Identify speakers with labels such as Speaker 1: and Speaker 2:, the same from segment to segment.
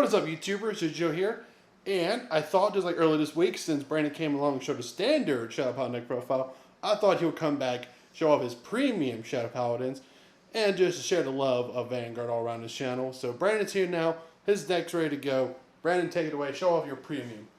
Speaker 1: what's up, YouTubers? It's Joe here. And I thought just like earlier this week, since Brandon came along and showed a standard Shadow Paladin deck profile, I thought he would come back, show off his premium Shadow Paladins, and just share the love of Vanguard all around his channel. So Brandon's here now. His deck's ready to go. Brandon, take it away. Show off your premium.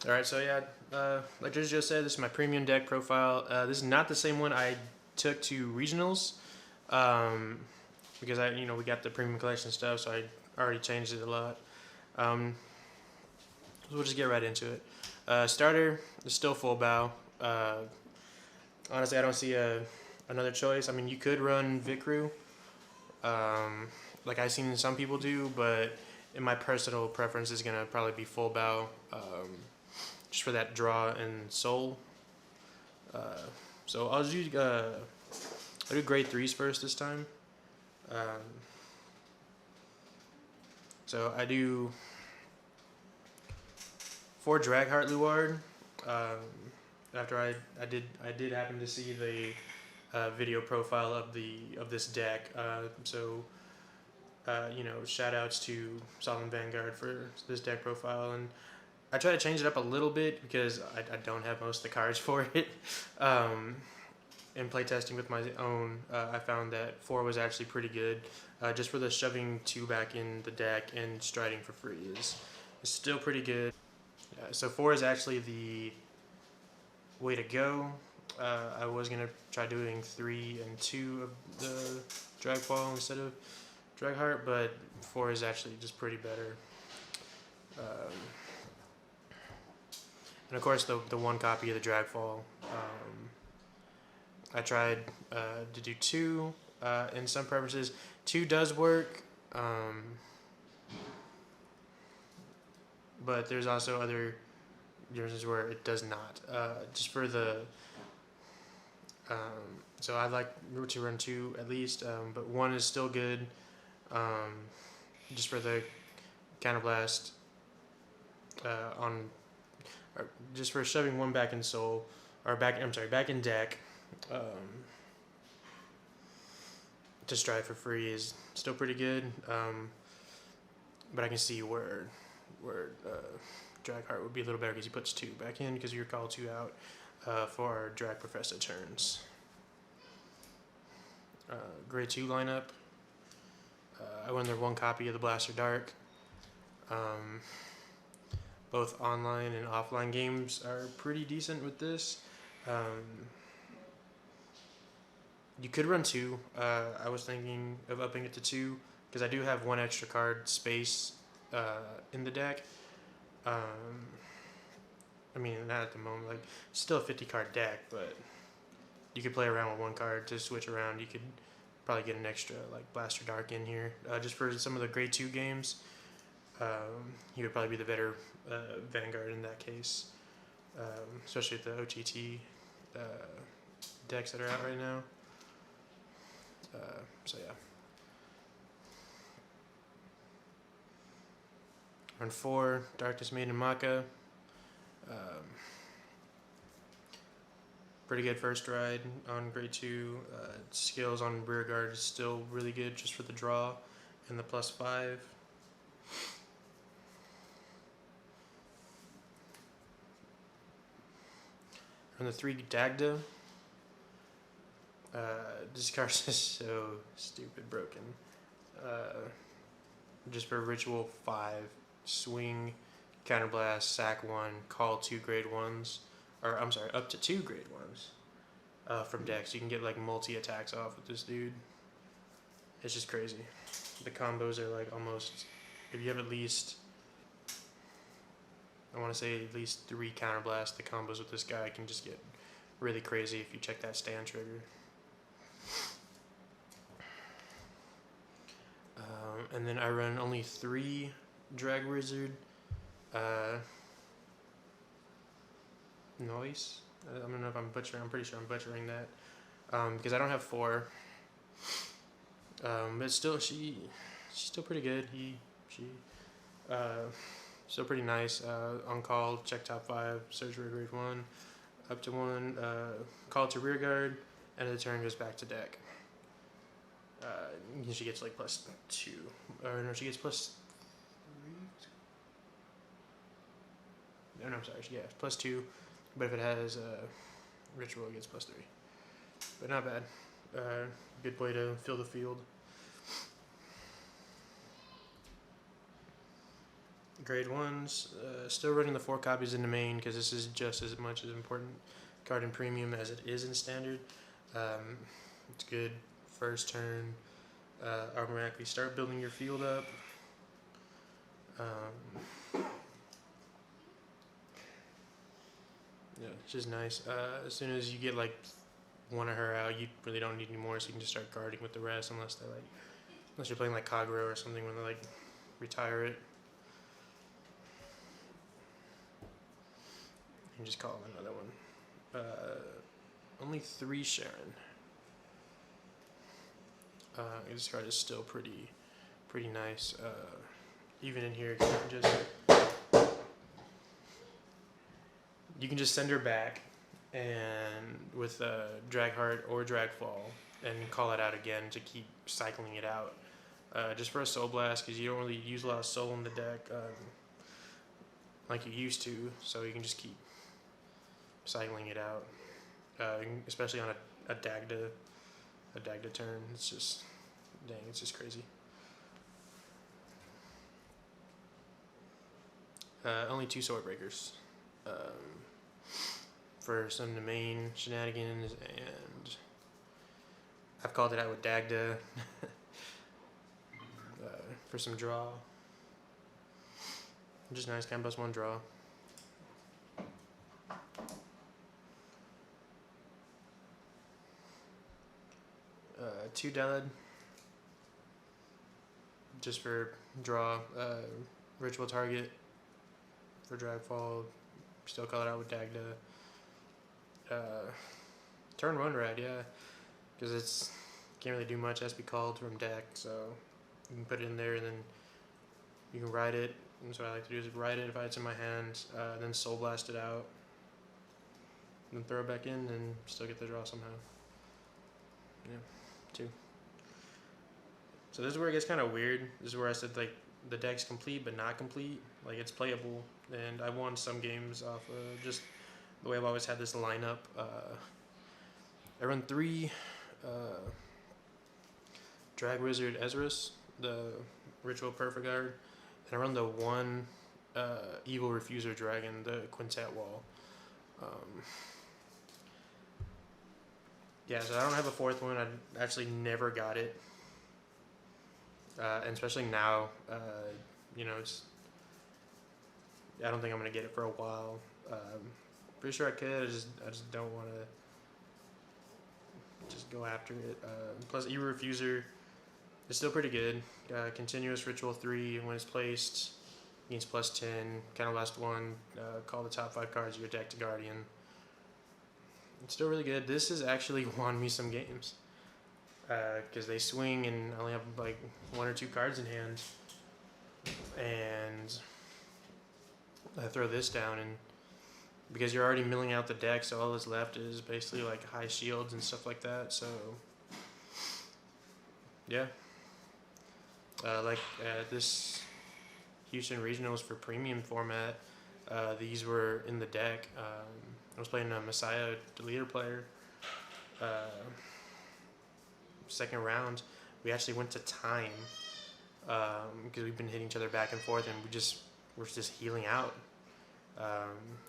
Speaker 2: Alright, so yeah, like Joe said, this is my premium deck profile. This is not the same one I took to regionals, because we got the premium collection stuff, so I already changed it a lot. So we'll just get right into it. Starter is still full bow. Honestly, I don't see another choice. I mean, you could run Vikru, like I've seen some people do, but in my personal preference is gonna probably be full bow, just for that draw and soul. So I'll do grade 3s first this time. So I do 4 Dragheart Luard. After I did happen to see the video profile of this deck. Shout outs to Solid Vanguard for this deck profile, and I try to change it up a little bit because I don't have most of the cards for it. In playtesting with my own, I found that 4 was actually pretty good. Just for the shoving 2 back in the deck and striding for free is still pretty good. So 4 is actually the way to go. I was going to try doing 3 and 2 of the Dragfall instead of Dragheart, but 4 is actually just pretty better. And of course the one copy of the Dragfall. I tried to do 2 in some preferences. 2 does work, but there's also other differences where it does not. Just for the so I like to run 2 at least, but 1 is still good. Just for the counterblast just for shoving 1 back in soul, or back in deck. To stride for free is still pretty good, but I can see where Dragheart would be a little better because he puts 2 back in because you call 2 out for Drag Professor turns. Grade 2 lineup. I won their 1 copy of the Blaster Dark. Both online and offline games are pretty decent with this. You could run 2. I was thinking of upping it to 2 because I do have 1 extra card space in the deck. I mean, not at the moment. Like, it's still a 50 card deck, but you could play around with 1 card to switch around. You could probably get an extra like Blaster Dark in here, just for some of the grade 2 games. He would probably be the better Vanguard in that case, especially with the OTT decks that are out right now. So yeah. Run 4, Darkness Maiden Maka. Pretty good first ride on grade 2. Skills on rear guard is still really good just for the draw and the +5. Run the 3 Dagda. This card is so stupid broken. Just for Ritual 5, swing, counterblast, sack 1, call 2 grade 1s, or I'm sorry, up to 2 grade 1s from decks. You can get like multi attacks off with this dude. It's just crazy. The combos are like almost, if you have at least, I want to say at least 3 counterblast, the combos with this guy can just get really crazy if you check that stand trigger. And then I run only 3 Drag Wizard. Noise. I don't know if I'm butchering. I'm pretty sure I'm butchering that because I don't have 4. But still, she's still pretty good. Still pretty nice. On call, check top 5, search rear grade 1, up to 1, call to rear guard, and the turn goes back to deck. She gets like +2, or no, she gets No, I'm sorry. Yeah, +2. But if it has ritual, it gets +3. But not bad. Good way to fill the field. Grade 1s, still running the 4 copies in the main because this is just as much as important card in premium as it is in standard. It's good first turn. Automatically start building your field up. Yeah, it's just nice. As soon as you get like one of her out, you really don't need any more, so you can just start guarding with the rest, unless you're playing like Kagura or something when they like retire it. You can just call another one. Only 3 Sharon. This card is still pretty nice. Even in here, you can just send her back, and with Drag Heart or Drag Fall, and call it out again to keep cycling it out. Just for a Soul Blast, because you don't really use a lot of soul in the deck like you used to, so you can just keep cycling it out, especially on a Dagda turn. It's just, dang, it's just crazy. Only 2 Sword Breakers for some of the main shenanigans, and I've called it out with Dagda for some draw. Just nice, kind of +1 draw. 2 Delad, just for draw. Ritual target for Dragfall. Still call it out with Dagda. Turn 1 Rad, yeah, because it's can't really do much. It has to be called from deck, so you can put it in there and then you can ride it. And so what I like to do is ride it if it's in my hand, then Soul Blast it out, then throw it back in, and still get the draw somehow. Yeah, 2. So this is where it gets kind of weird. This is where I said like the deck's complete but not complete. Like it's playable, and I won some games off just the way I've always had this lineup. I run 3 Drag Wizard Ezra's, the Ritual Perfect Guard, and I run the 1 Evil Refuser Dragon, the Quintet Wall. Yeah, so I don't have a 4th one. I actually never got it. And especially now, it's. I don't think I'm gonna get it for a while. Pretty sure I could. I just don't want to just go after it. Plus, Evil Refuser is still pretty good. Continuous Ritual 3 when it's placed means +10. Kind of last one. Call the top 5 cards of your deck to Guardian. It's still really good. This has actually won me some games. Because they swing and I only have like 1 or 2 cards in hand, and I throw this down, and because you're already milling out the deck, so all that's left is basically like high shields and stuff like that. So yeah, this Houston Regionals for premium format, these were in the deck. I was playing a Messiah leader player. Second round, we actually went to time because we've been hitting each other back and forth, and we're just healing out.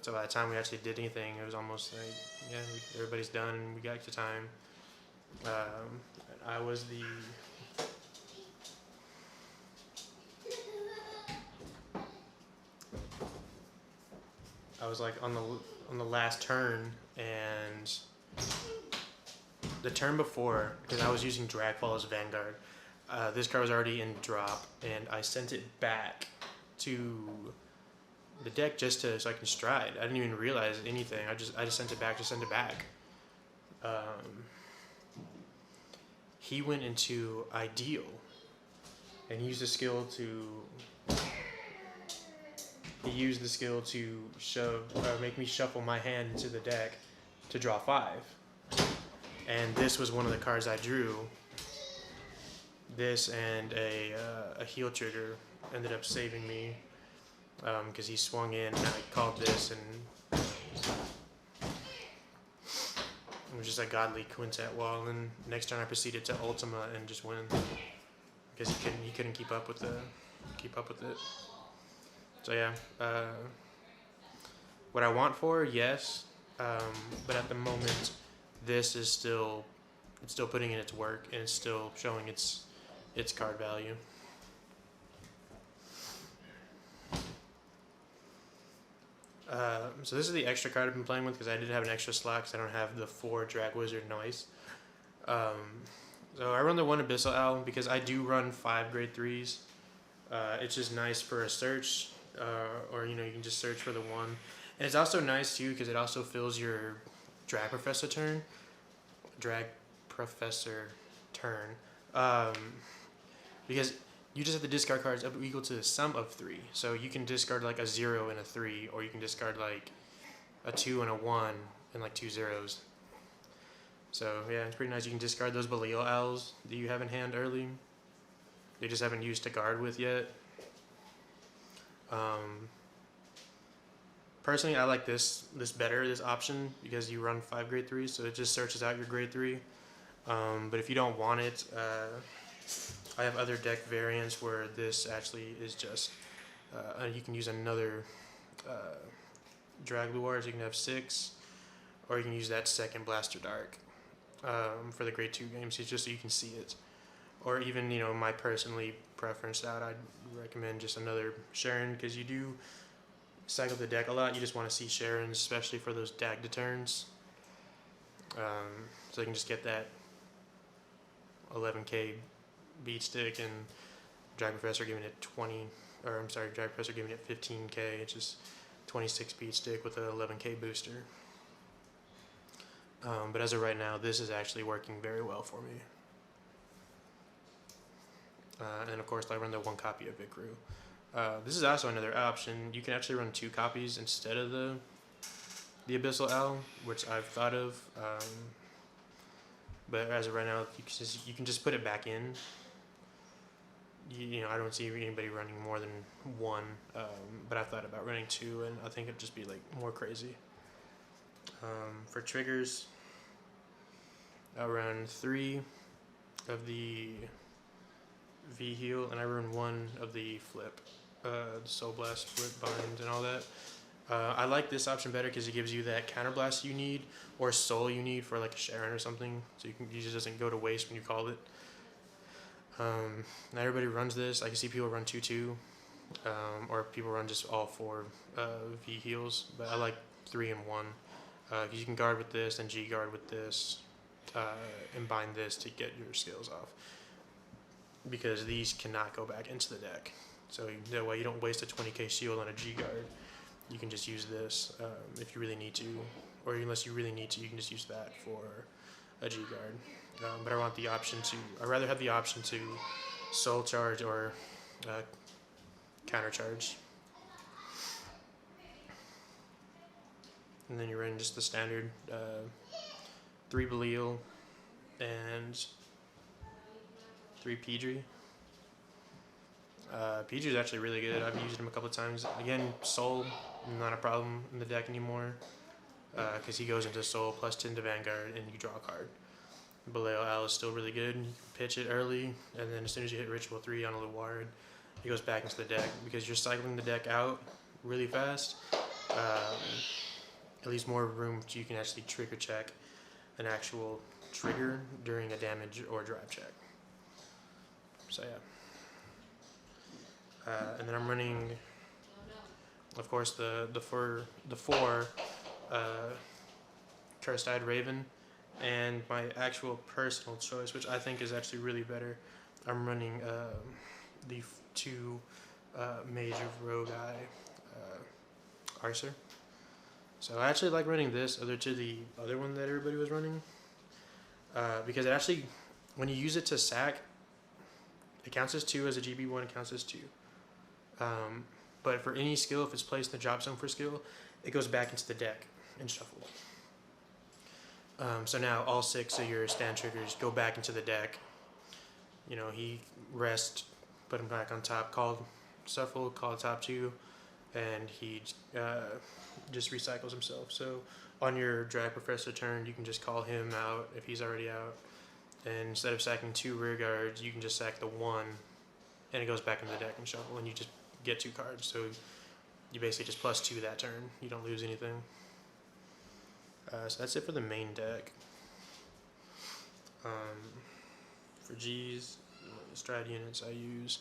Speaker 2: So by the time we actually did anything, it was almost like everybody's done, and we got to time. I was like on the last turn, and the turn before, because I was using Dragfall as Vanguard, this card was already in drop, and I sent it back to the deck so I can stride. I didn't even realize anything. I just sent it back to send it back. He went into Ideal, and he used the skill to make me shuffle my hand into the deck to draw 5. And this was one of the cards I drew. This and a heal trigger ended up saving me. because he swung in and I called this, and it was just a godly quintet wall. And next turn I proceeded to Ultima and just win because he couldn't keep up with it. So yeah, what I want for, yes, but at the moment, this is still putting in its work, and it's still showing its card value. So this is the extra card I've been playing with because I did have an extra slot because I don't have the 4 Drag Wizard Noise. So I run the 1 Abyssal Owl because I do run 5 grade 3s. It's just nice for a search, or you can just search for the 1. And it's also nice too because it also fills your Drag Professor turn. Because you just have to discard cards up equal to the sum of 3. So you can discard like a 0 and a 3, or you can discard like a 2 and a 1 and like 2 zeros. So yeah, it's pretty nice. You can discard those Belial Owls that you have in hand early. They just haven't used to guard with yet. Personally, I like this better, this option, because you run 5 grade 3s, so it just searches out your grade 3. But if you don't want it, I have other deck variants where this actually is just, you can use another Drag Luard, so you can have 6, or you can use that second Blaster Dark for the grade 2 games, it's just so you can see it. Or even, my personally preference out, I'd recommend just another Sharon, because you do cycle the deck a lot. You just want to see Sharons, especially for those Dagda turns. So you can just get that 11k beat stick, and Drag Professor giving it Drag Professor giving it 15k. It's just 26 beat stick with an 11k booster. But as of right now, this is actually working very well for me. And of course, I run the 1 copy of Vikru. This is also another option. You can actually run 2 copies instead of the Abyssal Owl, which I've thought of. But as of right now, you can just put it back in. I don't see anybody running more than 1, but I thought about running 2, and I think it'd just be like more crazy. For triggers, I'll run 3 of the V heal, and I run 1 of the flip, Soul Blast, flip, bind, and all that. I like this option better because it gives you that counterblast you need, or soul you need for like a Sharon or something, so it just doesn't go to waste when you call it. Not everybody runs this. I can see people run 2/2, or people run just all 4 V heals, but I like 3 and 1 because you can guard with this and G guard with this, and bind this to get your skills off, because these cannot go back into the deck. So that way you don't waste a 20k shield on a G guard. You can just use this if you really need to, or unless you really need to, you can just use that for a G guard. But I'd rather have the option to soul charge or counter charge. And then you run just the standard 3 Belial and 3 Pedri. Pedri is actually really good. I've used him a couple of times. Again, soul, not a problem in the deck anymore, because he goes into soul plus 10 to Vanguard and you draw a card. Belial Owl is still really good. You can pitch it early, and then as soon as you hit Ritual 3 on a Luard, it goes back into the deck because you're cycling the deck out really fast. It leaves more room so you can actually trigger check an actual trigger during a damage or drive check. So yeah. And then I'm running, of course, the 4 Cursed-Eyed Raven, and my actual personal choice, which I think is actually really better. I'm running the 2 Mage of Rogai Arcer. So I actually like running this to the other one that everybody was running, because it actually, when you use it to sack, it counts as 2 as a GB1, it counts as 2. But for any skill, if it's placed in the drop zone for skill, it goes back into the deck and shuffled. So now all 6 of your stand triggers go back into the deck. He rest, put him back on top, call shuffle, call top 2, and he just recycles himself. So on your drag professor turn, you can just call him out if he's already out, and instead of sacking 2 rear guards, you can just sack the 1, and it goes back into the deck and shuffle, and you just get 2 cards. So you basically just +2 that turn. You don't lose anything. So that's it for the main deck. For G's, strat units, I use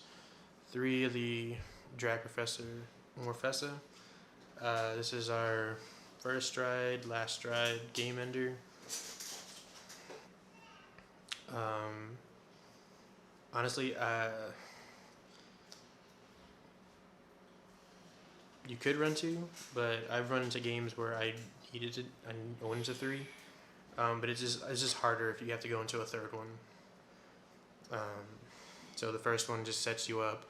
Speaker 2: 3 of the Drag Professor Morfessa. This is our first stride, last stride, game ender. Honestly, you could run 2, but I've run into games where I needed to. I went into 3, but it's just harder if you have to go into a third one. So the first one just sets you up,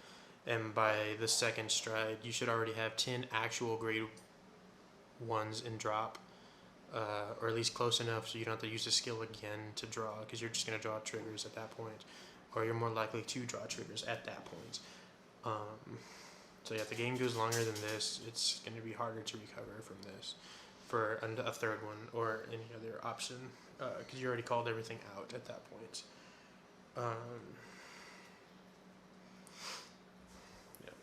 Speaker 2: and by the second stride, you should already have 10 actual grade 1s in drop, or at least close enough so you don't have to use the skill again to draw, because you're just going to draw triggers at that point, or you're more likely to draw triggers at that point. So yeah, if the game goes longer than this, it's going to be harder to recover from this for a third one or any other option, because you already called everything out at that point. Yeah.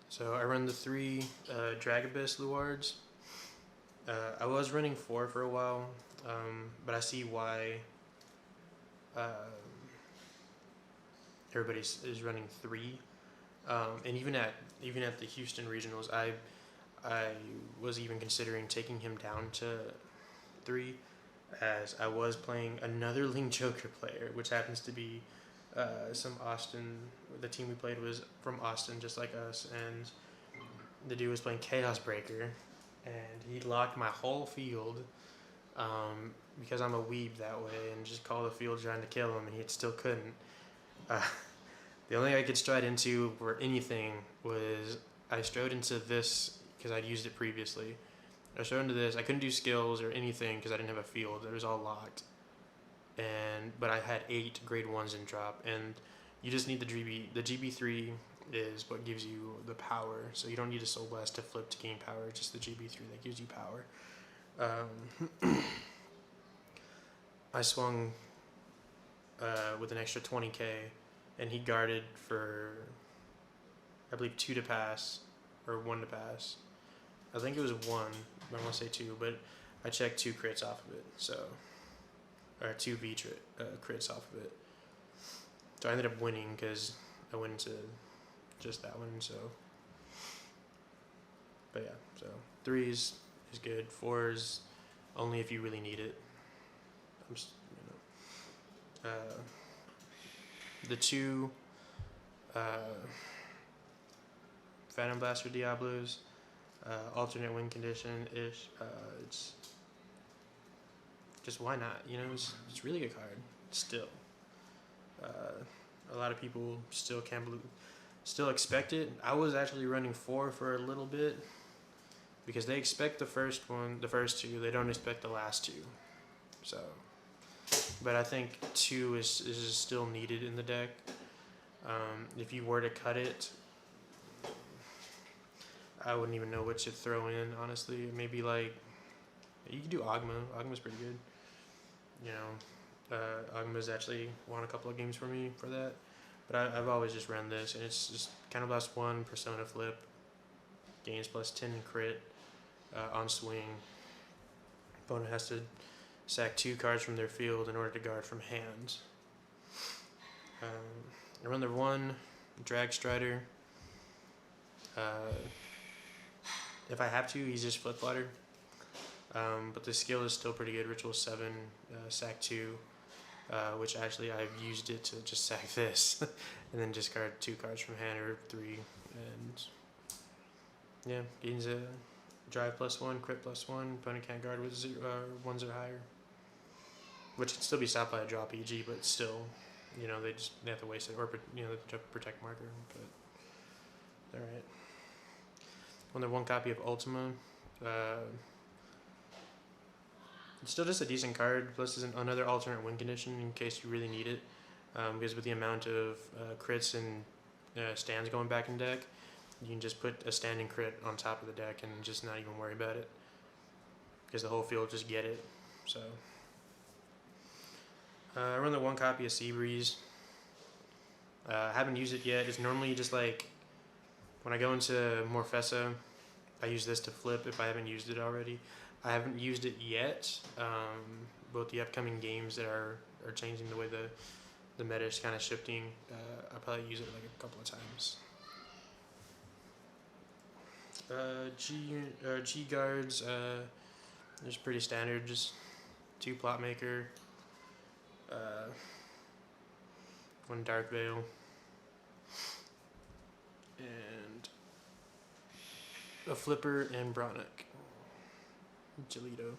Speaker 2: So I run the 3 Dragobus Luards. I was running 4 for a while, but I see why everybody is running 3. And even at the Houston regionals, I was even considering taking him down to 3, as I was playing another Link Joker player, which happens to be some Austin. The team we played was from Austin, just like us, and the dude was playing Chaos Breaker, and he locked my whole field because I'm a weeb that way, and just called the field trying to kill him, and he still couldn't. The only thing I could stride into for anything was I strode into this because I'd used it previously. I strode into this. I couldn't do skills or anything because I didn't have a field. It was all locked. But I had 8 grade 1s in drop, and you just need the GB. The GB3 is what gives you the power, so you don't need a Soul Blast to flip to gain power. Just the GB3 that gives you power. I swung with an extra 20k, and he guarded for, I believe, 2 to pass, or 1 to pass. I think it was 1, but I want to say 2, but I checked 2 crits off of it, so, or 2 crits off of it. So I ended up winning because I went into just that one, so. But yeah, so 3s is good, 4s only if you really need it. I'm just, the 2 Phantom Blaster Diablos, alternate win condition ish. It's just, why not? It's really good card still. A lot of people still still expect it. I was actually running 4 for a little bit because they expect the first 2. They don't expect the last 2. So, but I think 2 is still needed in the deck. If you were to cut it, I wouldn't even know what to throw in, honestly. Maybe like, you could do Ogma. Ogma's pretty good. Ogma's actually won a couple of games for me for that. But I've always just ran this, and it's just Counterblast 1, Persona Flip, gains +10 crit on swing. Opponent has to sack 2 cards from their field in order to guard from hand. I run the 1 Drag Strider. If I have to, he's just Flip Flutter. But the skill is still pretty good. Ritual 7, sack 2, which actually I've used it to just sack this, and then discard 2 cards from hand, or 3, and yeah, gains a drive +1, crit +1. Opponent can't guard with 1s or higher, which can still be stopped by a draw PG, but still, they have to waste it, or the protect marker. But all right. On the 1 copy of Ultima. It's still just a decent card, plus is another alternate win condition in case you really need it, because with the amount of crits and stands going back in deck, you can just put a standing crit on top of the deck and just not even worry about it, because the whole field will just get it. So I run the 1 copy of Seabreeze. Haven't used it yet. It's normally just like when I go into Morfessa, I use this to flip if I haven't used it already. I haven't used it yet. Both the upcoming games that are changing the way the meta is kind of shifting, I'll probably use it like a couple of times. G guards, just pretty standard, just 2 plot maker, 1 dark veil, and a flipper and Bronick. Gelito.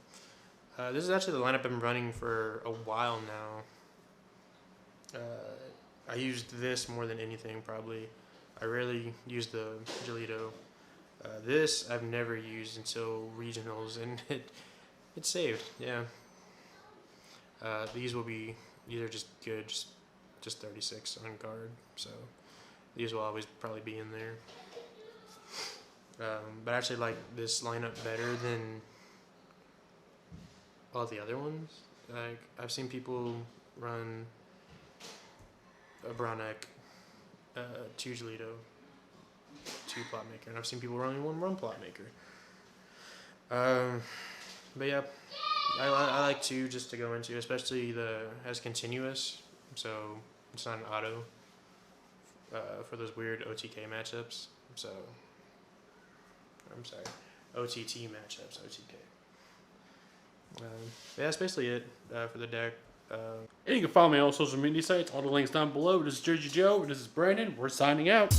Speaker 2: This is actually the lineup I've been running for a while now. I used this more than anything, probably. I rarely use the Gelito. This I've never used until regionals, and it saved. Yeah. These will be either just good, just 36 on guard, so these will always probably be in there. But I actually like this lineup better than all the other ones. Like, I've seen people run a Bronick, 2 Gelito, 2 plot maker, and I've seen people running 1 plot maker. But yeah, I like 2 just to go into, especially as continuous, so it's not an auto for those weird OTK matchups. So I'm sorry, OTT matchups, OTK. Yeah, that's basically it for the deck.
Speaker 1: And you can follow me on all social media sites. All the links down below. This is Jersey Joe. This is Brandon. We're signing out.